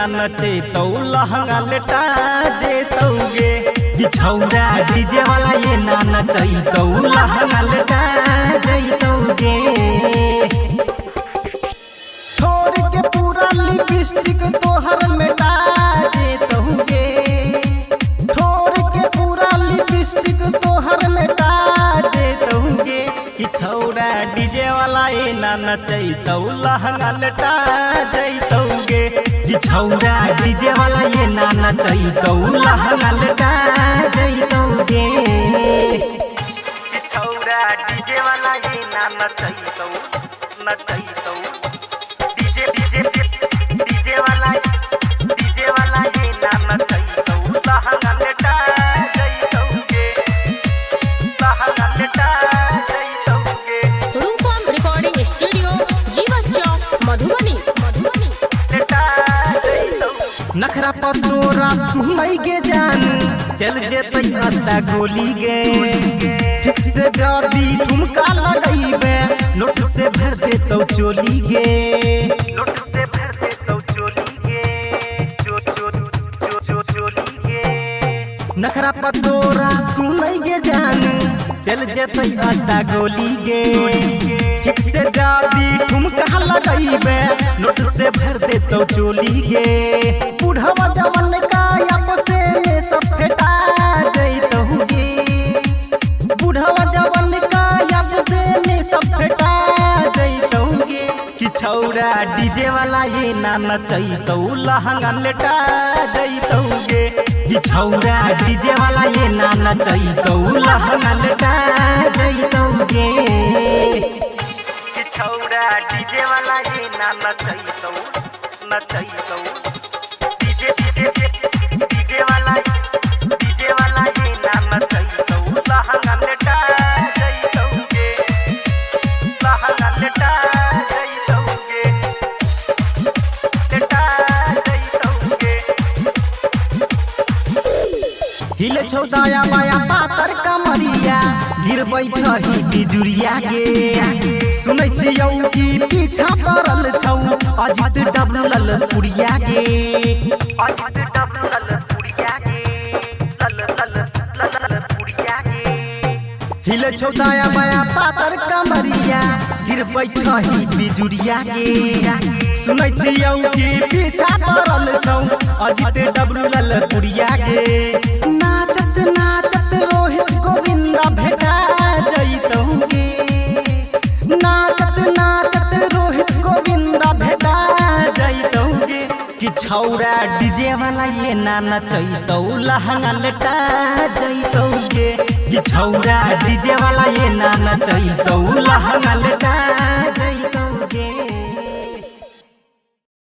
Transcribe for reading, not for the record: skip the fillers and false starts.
ना नचे तो लहंगा लेटा जेतौगे कि छौरा डीजे वाला ये ना नचे तो लहंगा लेटा जेतौगे। छोड़ के पूरा लिपस्टिक तोहर मिटा जेतौगे, छोड़ के पूरा लिपस्टिक तोहर मिटा जेतौगे कि छौरा डीजे वाला ये ना नचे तो लहंगा लेटा जेतौगे कि छौरा डीजे वाला ये ना नचे तो लहंगा लेटा जेतौगे। छौरा डीजे वाला ये ना नचे तो डीजे वाला ये ना नचे तो लहंगा लेटा जेतौगे, लहंगा लेटा जेतौगे। रूपम रिकॉर्डिंग स्टूडियो जीवन चौक मधुबनी। नखरा पर तोरा सुनई गे जान चल जेतै अत्ता गोली गे, ठीक से जदी ठुमका लगैबे नोट से भर देतौ चोली गे, नोट से भर देतौ चोली गे, चोली गे। नखरा पर तोरा सुनई गे जान चल जेतै अत्ता गोली गे, ठीक से जदी ठुमका लगैबे नोट से भर देतौ चोली गे। बुढ़वा जवन का आपसे में सब फेटा जैतौगे, बुढ़वा जवन का आपसे में सब फेटा जैतौगे कि छौरा डीजे वाला ये ना नचैतौ लहंगा लेटा जैतौगे कि छौरा डीजे वाला ये ना नचैतौ लहंगा लेटा जैतौगे। छौरा डीजे वाला ये ना नचैतौ डीजे वाला ये ना नचैतौ लहंगा लेटा जैतौगे, लहंगा लेटा जैतौगे, लेटा जैतौगे। हिले छौ दाया बाया पातर कमरिया गिर बैठही बिजुरिया गे, सुनै छियौ कि पीछा पड़ल छौ अजित डब्लू लल पुरिया गे, अजित डब्लू लल पुरिया गे, लल पुरिया गे। हिले छौ दाया बाया पातर कमरिया गिर बैठही बिजुरिया गे, सुनै छियौ कि पीछा पड़ल छौ अजित डब्लू लल पुरिया गे। नाचत नाचत रोहित गोविंदा भेटा जैतौगे, नाचत नाचत रोहित गोविंदा भेटा जैतौगे कि छौरा डीजे वाला ये ना नचैतौ लहंगा लेटा जैतौगे कि छौरा डीजे वाला ये ना नचैतौ लहंगा लेटा जैतौगे।